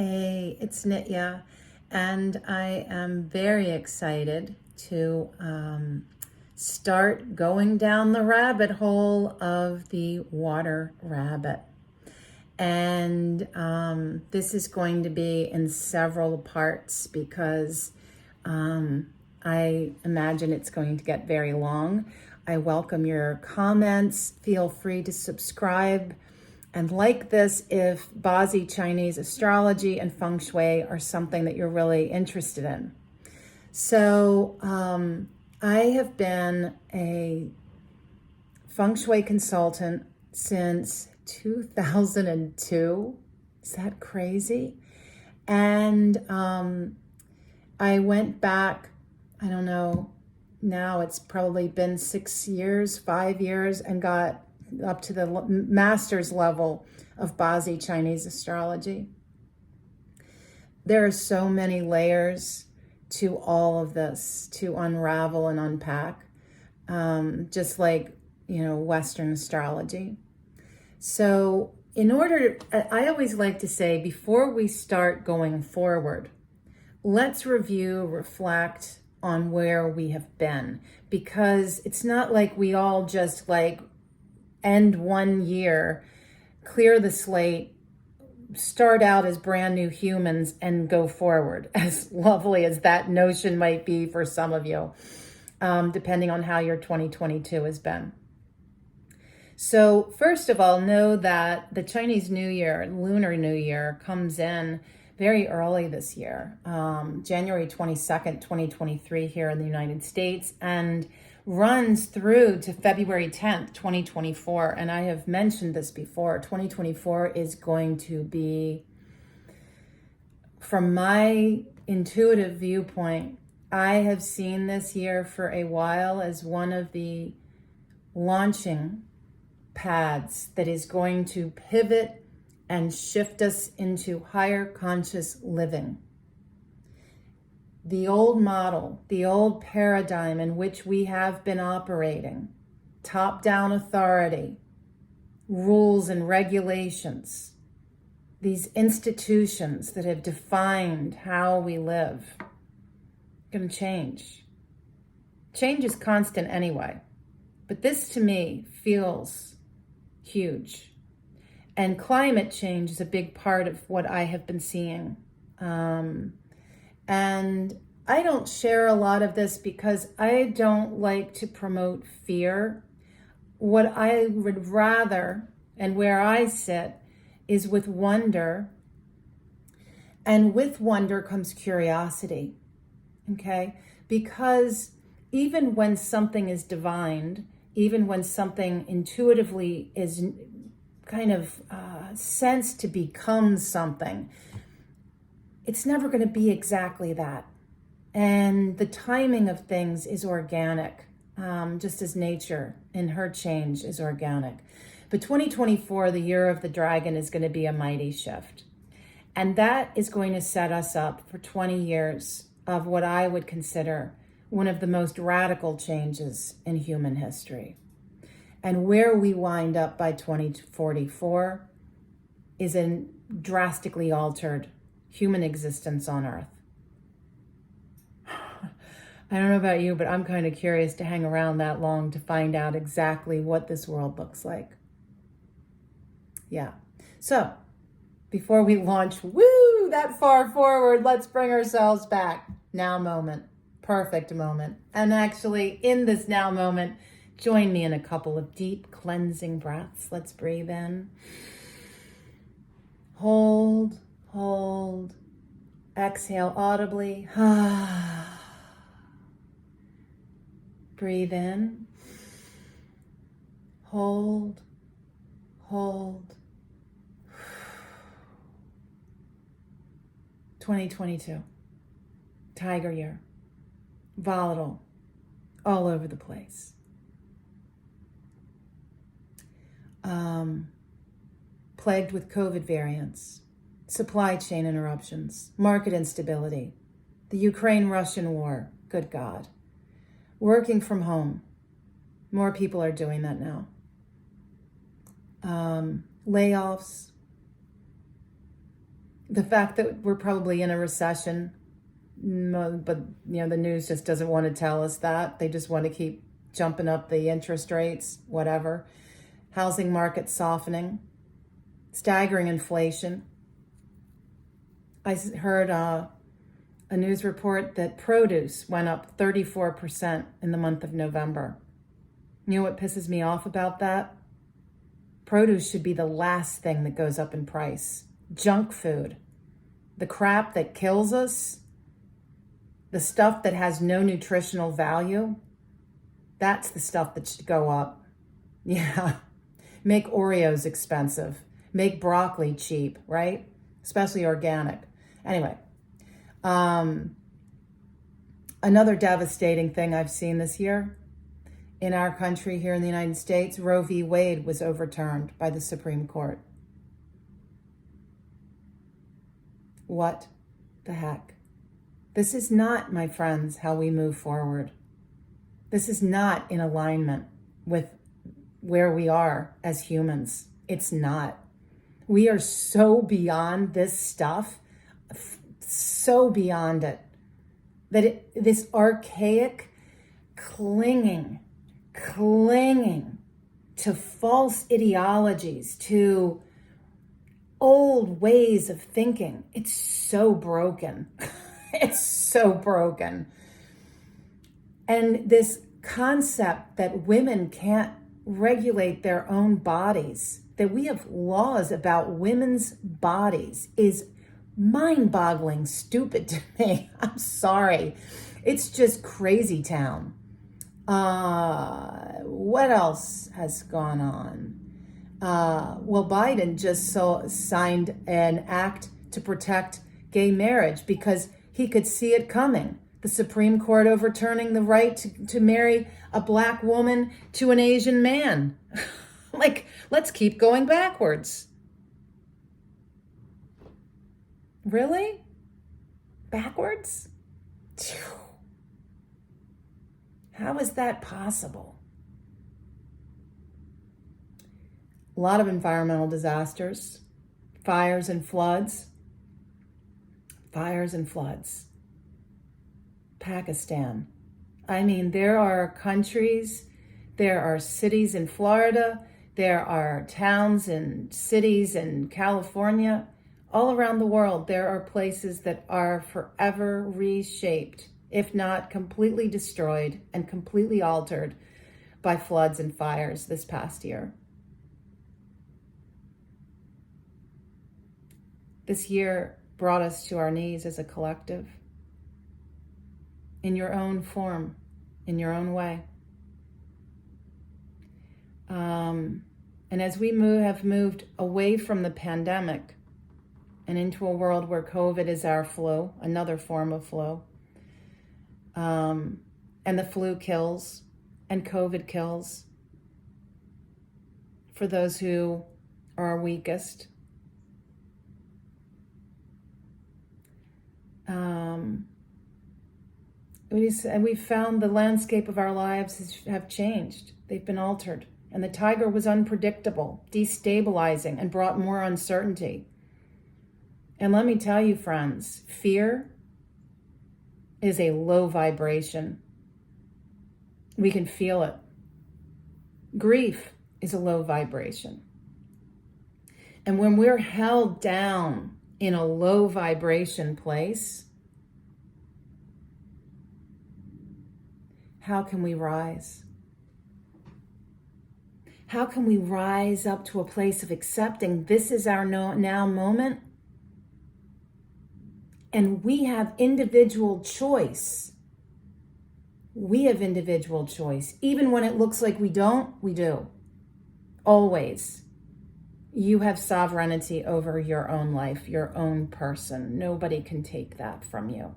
Hey, it's Nitya, and I am very excited to start going down the rabbit hole of the water rabbit. And this is going to be in several parts because I imagine it's going to get very long. I welcome your comments. Feel free to subscribe and like this if Bazi Chinese astrology and feng shui are something that you're really interested in. So I have been a feng shui consultant since 2002. Is that crazy? And I went back, I don't know, now it's probably been 6 years, 5 years, and got up to the master's level of Bazi Chinese astrology. There are so many layers to all of this to unravel and unpack, just like, Western astrology. So I always like to say, before we start going forward, let's review, reflect on where we have been, because it's not like we all just end one year, clear the slate, start out as brand new humans and go forward, as lovely as that notion might be for some of you, depending on how your 2022 has been. So first of all, know that the Chinese New Year, Lunar New Year, comes in very early this year, January 22nd, 2023 here in the United States, and runs through to February 10th, 2024. And I have mentioned this before, 2024 is going to be, from my intuitive viewpoint, I have seen this year for a while as one of the launching paths that is going to pivot and shift us into higher conscious living. The old model, the old paradigm in which we have been operating, top-down authority, rules and regulations, these institutions that have defined how we live, going to change. Change is constant anyway, but this to me feels huge. And climate change is a big part of what I have been seeing. And I don't share a lot of this because I don't like to promote fear. What I would rather, and where I sit, is with wonder. And with wonder comes curiosity, okay? Because even when something is divined, even when something intuitively is kind of sensed to become something, it's never going to be exactly that. And the timing of things is organic, just as nature in her change is organic. But 2024, the year of the dragon, is going to be a mighty shift. And that is going to set us up for 20 years of what I would consider one of the most radical changes in human history. And where we wind up by 2044 is a drastically altered human existence on Earth. I don't know about you, but I'm kind of curious to hang around that long to find out exactly what this world looks like. Yeah. So before we launch, that far forward, let's bring ourselves back. Now moment. Perfect moment. And actually, in this now moment, join me in a couple of deep cleansing breaths. Let's breathe in. Hold, hold. Exhale audibly. Breathe in. Hold, hold. 2022. Tiger year. Volatile. All over the place. Plagued with COVID variants, supply chain interruptions, market instability, the Ukraine-Russian war, good God. Working from home, more people are doing that now. Layoffs, The fact that we're probably in a recession, but the news just doesn't want to tell us that. They just want to keep jumping up the interest rates, whatever. Housing market softening, staggering inflation. I heard a news report that produce went up 34% in the month of November. You know what pisses me off about that? Produce should be the last thing that goes up in price. Junk food, the crap that kills us, the stuff that has no nutritional value, that's the stuff that should go up. Yeah. Make Oreos expensive. Make broccoli cheap, right? Especially organic. Anyway, another devastating thing I've seen this year in our country here in the United States, Roe v. Wade was overturned by the Supreme Court. What the heck? This is not, my friends, how we move forward. This is not in alignment with where we are as humans. It's not. We are so beyond this stuff, so beyond it, that this archaic clinging to false ideologies, to old ways of thinking, it's so broken. It's so broken. And this concept that women can't regulate their own bodies, that we have laws about women's bodies, is mind-boggling stupid to me. I'm sorry. It's just crazy town. What else has gone on? Well, Biden just signed an act to protect gay marriage because he could see it coming. The Supreme Court overturning the right to marry a black woman to an Asian man. Like, let's keep going backwards. Really? Backwards? How is that possible? A lot of environmental disasters, fires and floods. Fires and floods. Pakistan. I mean, there are countries, there are cities in Florida, there are towns and cities in California. All around the world, there are places that are forever reshaped, if not completely destroyed and completely altered by floods and fires this past year. This year brought us to our knees as a collective, in your own form, in your own way. And as we have moved away from the pandemic and into a world where COVID is our flu, another form of flu, and the flu kills and COVID kills for those who are weakest. We found the landscape of our lives have changed. They've been altered. And the tiger was unpredictable, destabilizing, and brought more uncertainty. And let me tell you, friends, fear is a low vibration. We can feel it. Grief is a low vibration. And when we're held down in a low vibration place, how can we rise? How can we rise up to a place of accepting this is our now moment? And we have individual choice. We have individual choice. Even when it looks like we don't, we do. Always. You have sovereignty over your own life, your own person. Nobody can take that from you.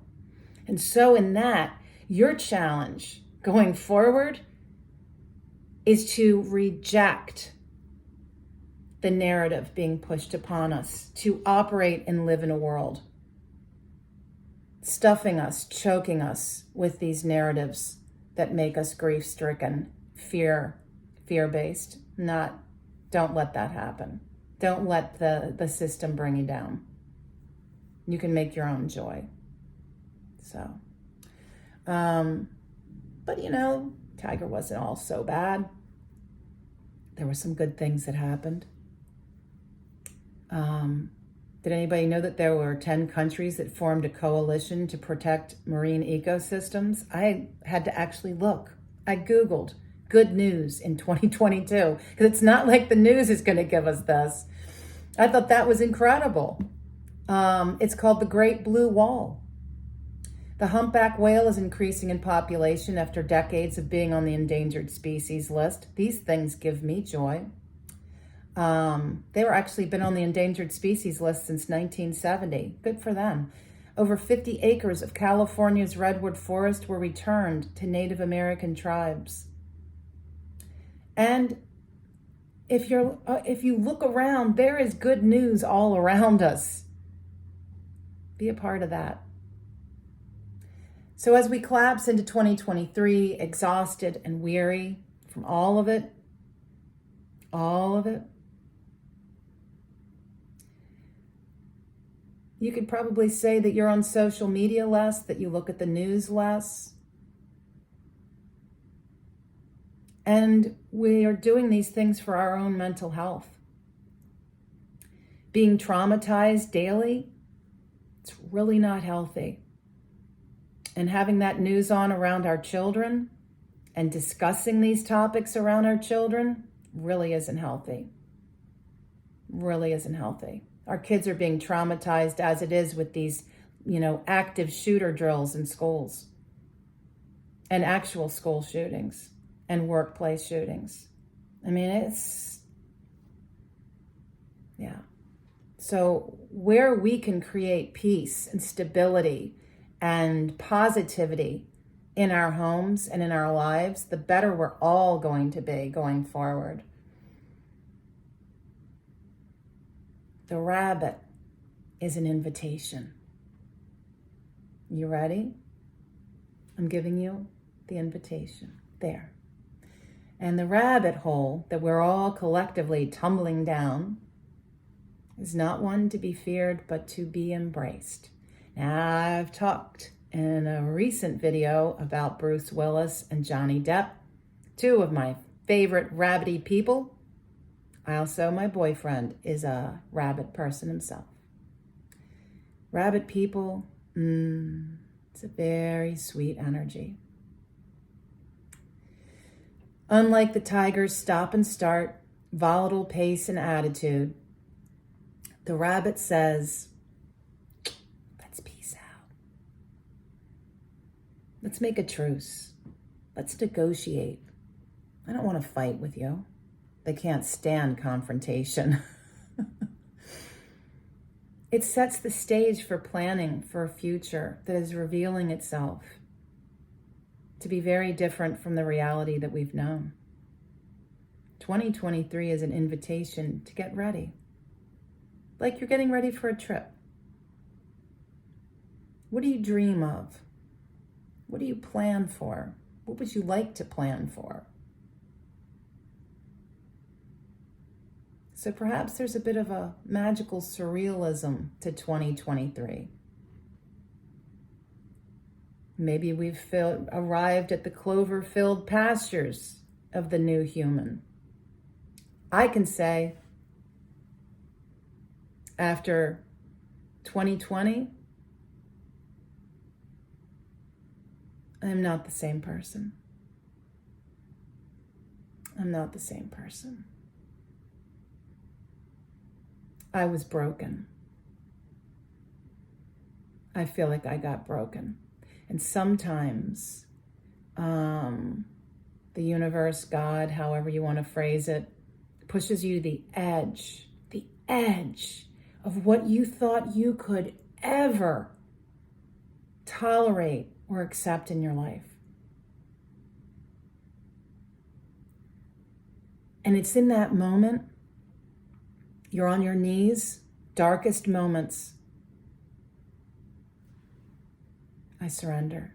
And so in that, your challenge going forward is to reject the narrative being pushed upon us, to operate and live in a world stuffing us, choking us with these narratives that make us grief-stricken, fear-based. Don't let that happen. Don't let the system bring you down. You can make your own joy. So, but you know, Tiger wasn't all so bad. There were some good things that happened. Did anybody know that there were 10 countries that formed a coalition to protect marine ecosystems? I had to actually look. I Googled good news in 2022 because it's not like the news is going to give us this. I thought that was incredible. It's called the Great Blue Wall. The humpback whale is increasing in population after decades of being on the endangered species list. These things give me joy. They were actually been on the endangered species list since 1970. Good for them. Over 50 acres of California's redwood forest were returned to Native American tribes. And if you look around, there is good news all around us. Be a part of that. So as we collapse into 2023, exhausted and weary from all of it, you could probably say that you're on social media less, that you look at the news less. And we are doing these things for our own mental health. Being traumatized daily, it's really not healthy. And having that news on around our children and discussing these topics around our children really isn't healthy. Really isn't healthy. Our kids are being traumatized as it is with these, active shooter drills in schools and actual school shootings and workplace shootings. I mean, So where we can create peace and stability and positivity in our homes and in our lives, the better we're all going to be going forward. The rabbit is an invitation. You ready? I'm giving you the invitation. There. And the rabbit hole that we're all collectively tumbling down is not one to be feared, but to be embraced. Now, I've talked in a recent video about Bruce Willis and Johnny Depp, two of my favorite rabbity people. My boyfriend is a rabbit person himself. Rabbit people, it's a very sweet energy. Unlike the tiger's stop and start, volatile pace and attitude, the rabbit says, let's peace out. Let's make a truce. Let's negotiate. I don't want to fight with you. They can't stand confrontation. It sets the stage for planning for a future that is revealing itself to be very different from the reality that we've known. 2023 is an invitation to get ready, like you're getting ready for a trip. What do you dream of? What do you plan for? What would you like to plan for? So perhaps there's a bit of a magical surrealism to 2023. Maybe we've arrived at the clover-filled pastures of the new human. I can say, after 2020, I'm not the same person. I'm not the same person. I was broken. I feel like I got broken. And sometimes the universe, God, however you want to phrase it, pushes you to the edge of what you thought you could ever tolerate or accept in your life. And it's in that moment, you're on your knees, darkest moments. I surrender.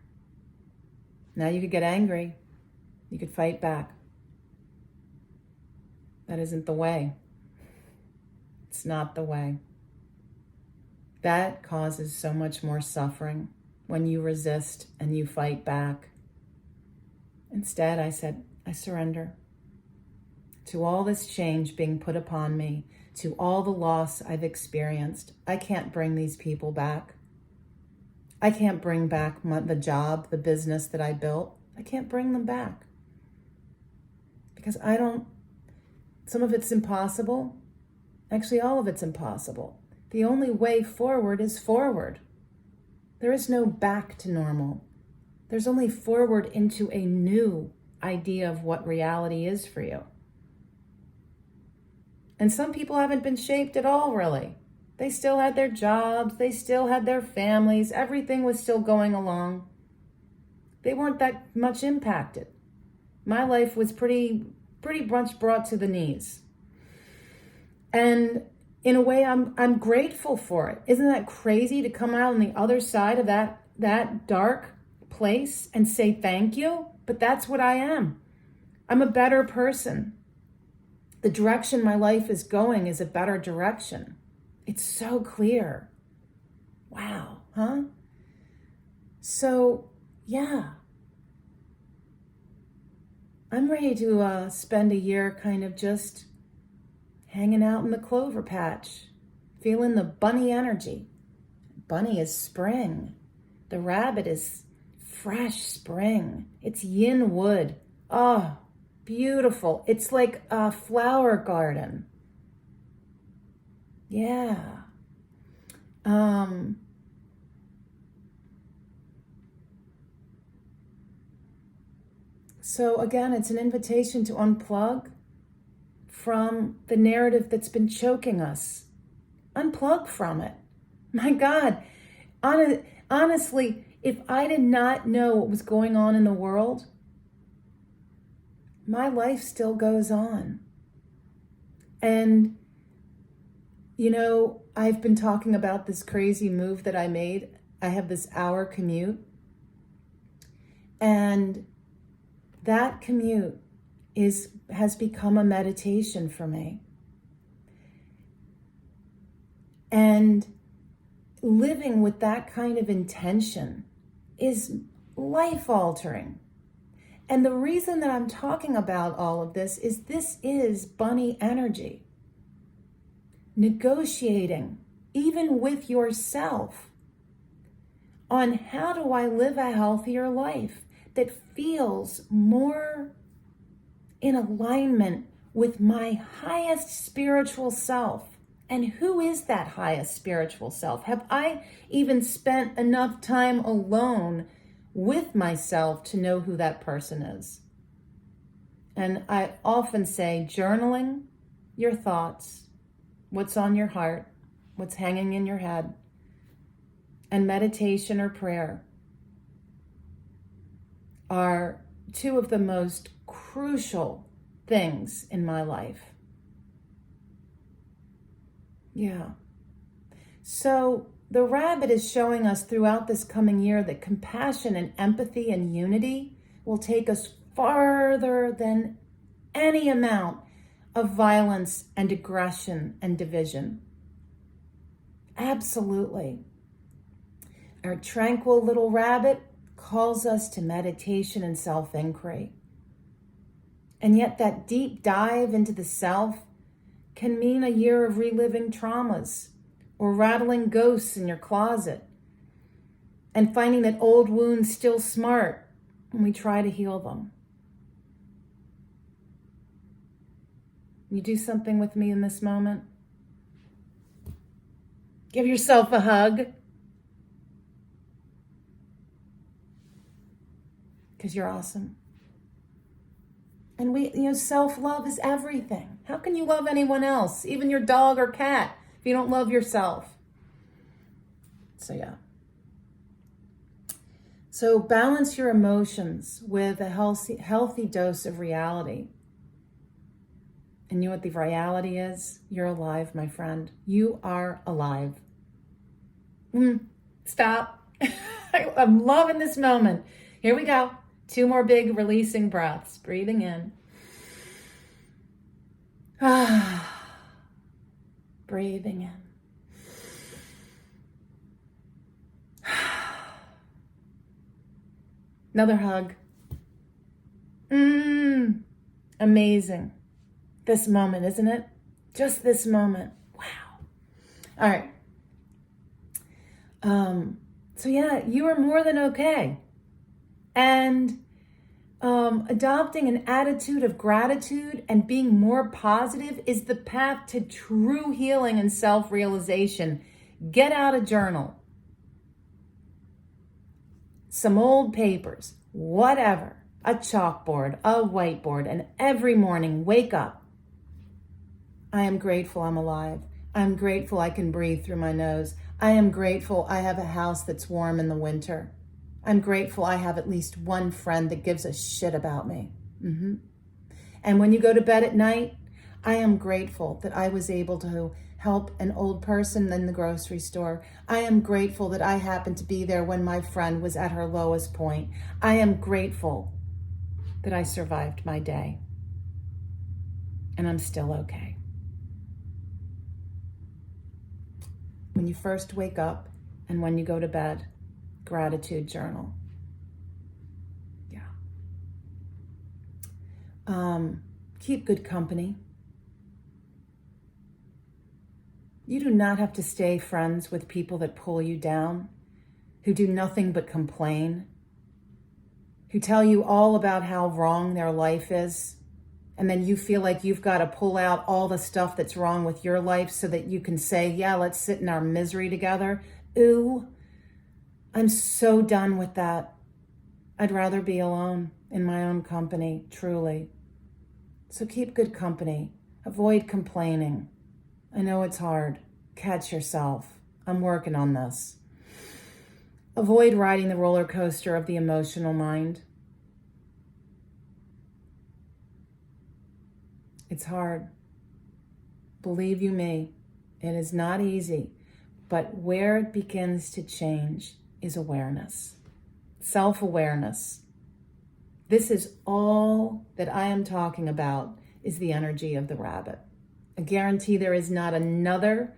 Now you could get angry. You could fight back. That isn't the way. It's not the way. That causes so much more suffering when you resist and you fight back. Instead, I said, I surrender to all this change being put upon me, to all the loss I've experienced. I can't bring these people back. I can't bring back the job, the business that I built. I can't bring them back. Because some of it's impossible. Actually, all of it's impossible. The only way forward is forward. There is no back to normal. There's only forward into a new idea of what reality is for you. And some people haven't been shaped at all, really. They still had their jobs. They still had their families. Everything was still going along. They weren't that much impacted. My life was pretty much brought to the knees. And in a way, I'm grateful for it. Isn't that crazy to come out on the other side of that dark place and say thank you? But that's what I am. I'm a better person. The direction my life is going is a better direction. It's so clear. Wow, huh? So, yeah. I'm ready to spend a year kind of just hanging out in the clover patch, feeling the bunny energy. Bunny is spring. The rabbit is fresh spring. It's yin wood. Oh, beautiful. It's like a flower garden. Yeah. So again, it's an invitation to unplug from the narrative that's been choking us. Unplug from it. My God, honestly, if I did not know what was going on in the world, my life still goes on. And, I've been talking about this crazy move that I made. I have this hour commute. And that commute has become a meditation for me. And living with that kind of intention is life-altering. And the reason that I'm talking about all of this is bunny energy. Negotiating, even with yourself, on how do I live a healthier life that feels more in alignment with my highest spiritual self. And who is that highest spiritual self? Have I even spent enough time alone with myself to know who that person is? And I often say journaling your thoughts, what's on your heart, what's hanging in your head, and meditation or prayer are two of the most crucial things in my life. Yeah. So the rabbit is showing us throughout this coming year that compassion and empathy and unity will take us farther than any amount of violence and aggression and division. Absolutely. Our tranquil little rabbit calls us to meditation and self-inquiry. And yet that deep dive into the self can mean a year of reliving traumas or rattling ghosts in your closet and finding that old wounds still smart when we try to heal them. You do something with me in this moment? Give yourself a hug. Because you're awesome. And self-love is everything. How can you love anyone else, even your dog or cat, if you don't love yourself? So yeah. So balance your emotions with a healthy dose of reality. And you know what the reality is? You're alive, my friend. You are alive. Stop. I'm loving this moment. Here we go. 2 more big releasing breaths. Breathing in. Breathing in. Another hug. Amazing. This moment, isn't it? Just this moment. Wow. All right. So yeah, you are more than okay. And adopting an attitude of gratitude and being more positive is the path to true healing and self-realization. Get out a journal, some old papers, whatever, a chalkboard, a whiteboard, and every morning wake up. I am grateful I'm alive. I'm grateful I can breathe through my nose. I am grateful I have a house that's warm in the winter. I'm grateful I have at least one friend that gives a shit about me. And when you go to bed at night, I am grateful that I was able to help an old person in the grocery store. I am grateful that I happened to be there when my friend was at her lowest point. I am grateful that I survived my day. And I'm still okay. When you first wake up and when you go to bed, gratitude journal. Yeah. Keep good company. You do not have to stay friends with people that pull you down, who do nothing but complain, who tell you all about how wrong their life is, and then you feel like you've got to pull out all the stuff that's wrong with your life so that you can say, yeah, let's sit in our misery together. Ooh, I'm so done with that. I'd rather be alone in my own company, truly. So keep good company. Avoid complaining. I know it's hard. Catch yourself. I'm working on this. Avoid riding the roller coaster of the emotional mind. It's hard. Believe you me, it is not easy, but where it begins to change is awareness, self-awareness. This is all that I am talking about is the energy of the rabbit. I guarantee there is not another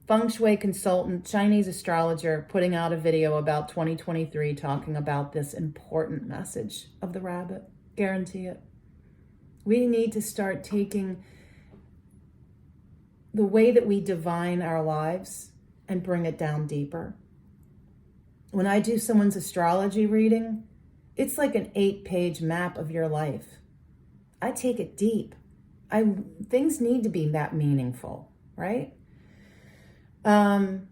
feng shui consultant, Chinese astrologer putting out a video about 2023 talking about this important message of the rabbit. Guarantee it. We need to start taking the way that we divine our lives and bring it down deeper. When I do someone's astrology reading, it's like an 8-page map of your life. I take it deep. Things need to be that meaningful, right? So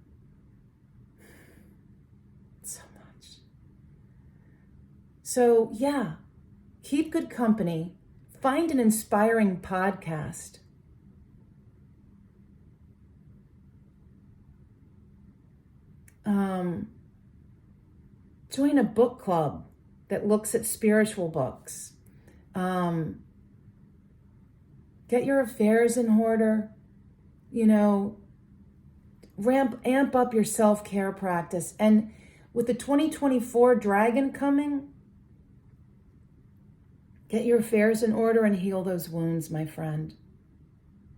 much. So yeah, keep good company. Find an inspiring podcast. Join a book club that looks at spiritual books. Get your affairs in order. Amp up your self-care practice. And with the 2024 dragon coming, get your affairs in order and heal those wounds, my friend.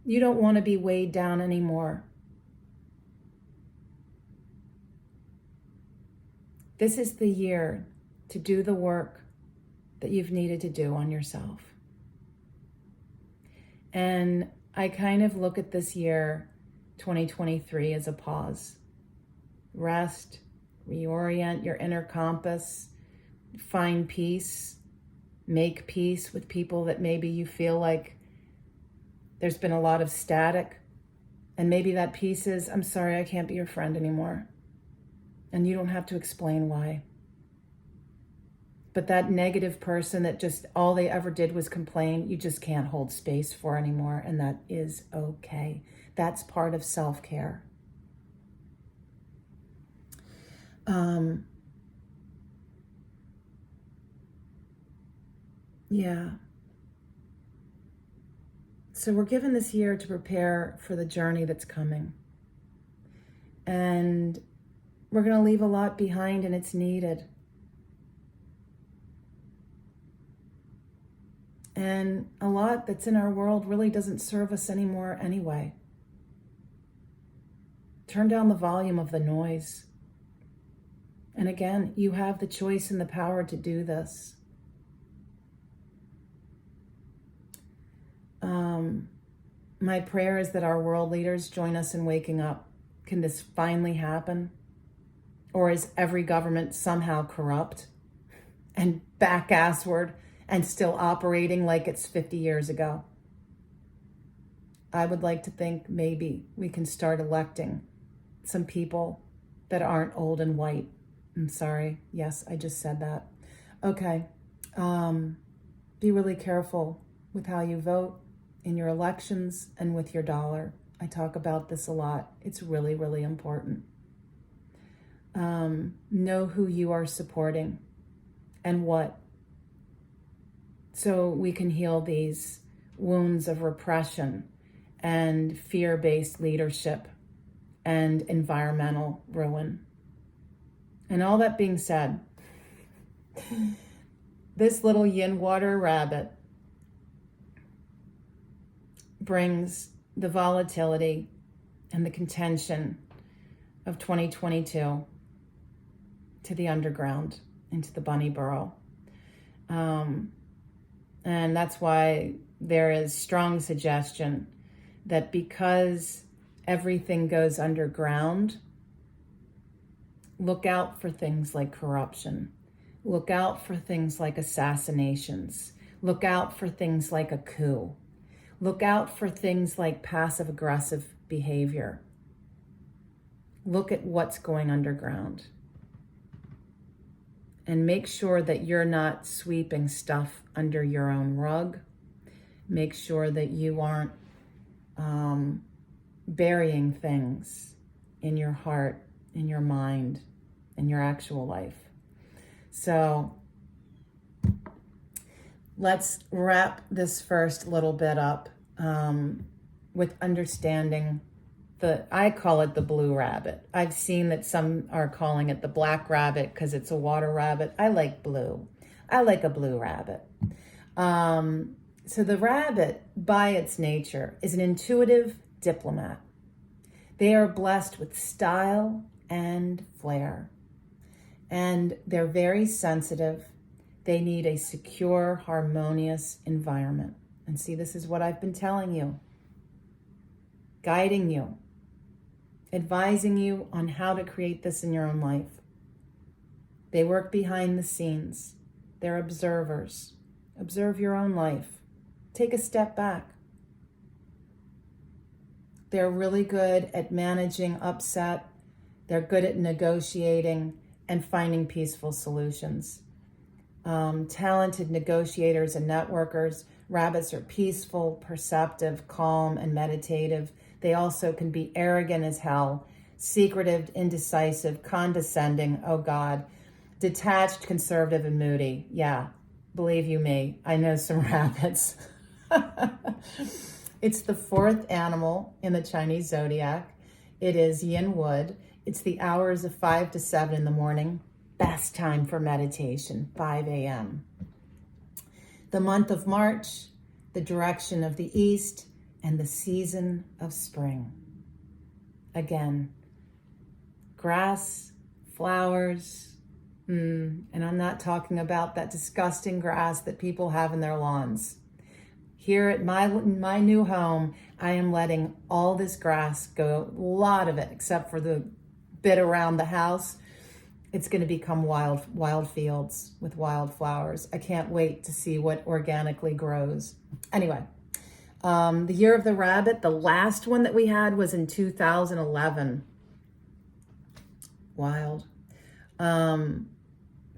You don't want to be weighed down anymore. This is the year to do the work that you've needed to do on yourself. And I kind of look at this year, 2023, as a pause. Rest, reorient your inner compass, find peace, make peace with people that maybe you feel like there's been a lot of static. And maybe that peace is, I'm sorry, I can't be your friend anymore. And you don't have to explain why. But that negative person that just all they ever did was complain, you just can't hold space for anymore. And that is okay. That's part of self-care. Yeah. So we're given this year to prepare for the journey that's coming. And we're going to leave a lot behind, and it's needed. And a lot that's in our world really doesn't serve us anymore anyway. Turn down the volume of the noise And again, you have the choice and the power to do this. My prayer is that our world leaders join us in waking up. Can this finally happen? Or is every government somehow corrupt and back-assward and still operating like it's 50 years ago? I would like to think maybe we can start electing some people that aren't old and white. I'm sorry. Yes, I just said that. Okay. Be really careful with how you vote in your elections and with your dollar. I talk about this a lot. It's really, really important. Know who you are supporting and what, so we can heal these wounds of repression and fear-based leadership and environmental ruin. And all that being said, this little yin water rabbit brings the volatility and the contention of 2022 to the underground, into the bunny burrow. And that's why there is strong suggestion that because everything goes underground, look out for things like corruption. Look out for things like assassinations. Look out for things like a coup. Look out for things like passive-aggressive behavior. Look at what's going underground. And make sure that you're not sweeping stuff under your own rug. Make sure that you aren't burying things in your heart, in your mind, in your actual life. So let's wrap this first little bit up with understanding I call it the blue rabbit. I've seen that some are calling it the black rabbit because it's a water rabbit. I like blue. I like a blue rabbit. So the rabbit, by its nature, is an intuitive diplomat. They are blessed with style and flair. And they're very sensitive. They need a secure, harmonious environment. And see, this is what I've been telling you, guiding you, advising you on how to create this in your own life. They work behind the scenes. They're observers. Observe your own life. Take a step back. They're really good at managing upset. They're good at negotiating and finding peaceful solutions. Talented negotiators and networkers. Rabbits are peaceful, perceptive, calm, and meditative. They also can be arrogant as hell, secretive, indecisive, condescending, oh God, detached, conservative, and moody. Yeah, believe you me, I know some rabbits. It's the fourth animal in the Chinese zodiac. It is yin wood. It's the hours of 5 to 7 in the morning. Best time for meditation, 5 a.m. The month of March, the direction of the east, and the season of spring. Again, grass, flowers, and I'm not talking about that disgusting grass that people have in their lawns. Here at my new home, I am letting all this grass go, a lot of it, except for the bit around the house. It's going to become wild fields with wild flowers. I can't wait to see what organically grows. Anyway, the year of the rabbit, the last one that we had was in 2011. Wild.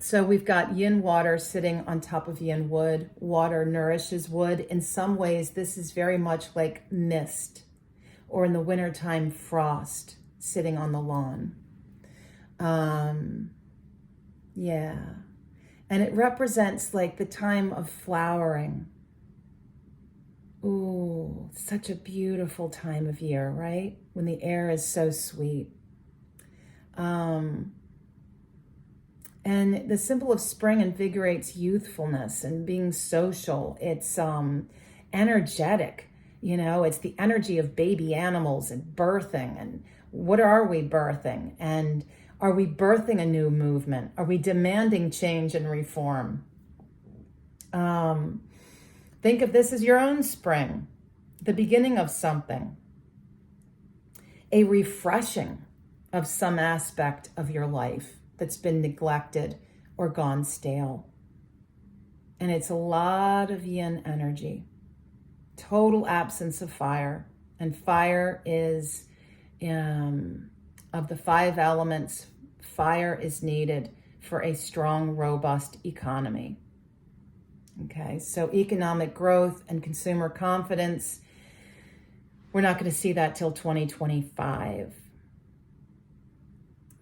So we've got yin water sitting on top of yin wood. Water nourishes wood. In some ways, this is very much like mist, or in the wintertime, frost sitting on the lawn. Yeah. And it represents like the time of flowering. Ooh, such a beautiful time of year, right? When the air is so sweet. And the symbol of spring invigorates youthfulness and being social. It's energetic, you know, it's the energy of baby animals and birthing and What are we birthing? And are we birthing a new movement? Are we demanding change and reform? Think of this as your own spring, the beginning of something, a refreshing of some aspect of your life that's been neglected or gone stale. And it's a lot of yin energy, total absence of fire. And fire is, of the 5 elements, fire is needed for a strong, robust economy. Okay, so economic growth and consumer confidence, we're not going to see that till 2025.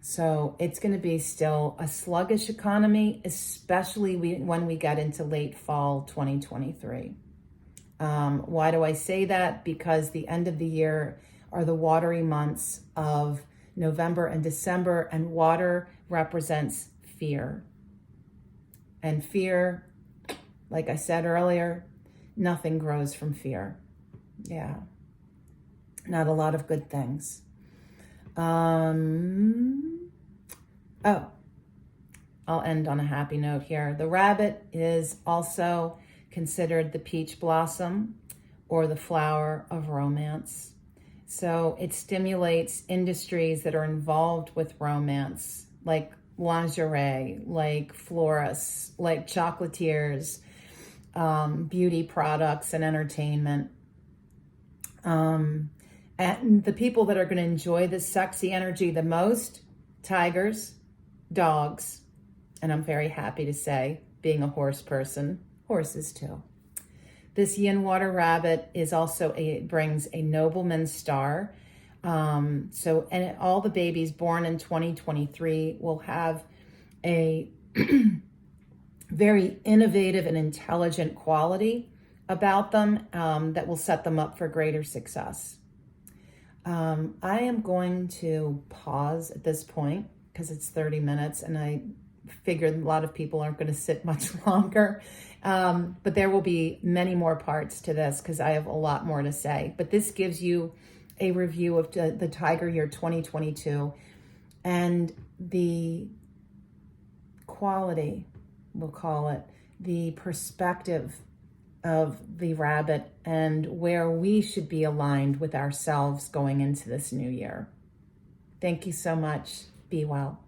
So it's going to be still a sluggish economy, especially when we get into late fall 2023. Why do I say that? Because the end of the year are the watery months of November and December, and water represents fear. And fear, like I said earlier, nothing grows from fear. Yeah. Not a lot of good things. I'll end on a happy note here. The rabbit is also considered the peach blossom or the flower of romance. So it stimulates industries that are involved with romance, like lingerie, like florists, like chocolatiers, beauty products and entertainment. And the people that are going to enjoy this sexy energy the most, tigers, dogs, and I'm very happy to say, being a horse person, horses too. This yin water rabbit is also brings a nobleman's star. And all the babies born in 2023 will have a very innovative and intelligent quality about them that will set them up for greater success. I am going to pause at this point because it's 30 minutes and I figured a lot of people aren't going to sit much longer. But there will be many more parts to this because I have a lot more to say. But this gives you a review of the Tiger Year 2022 and the quality, we'll call it, the perspective of the rabbit and where we should be aligned with ourselves going into this new year. Thank you so much. Be well.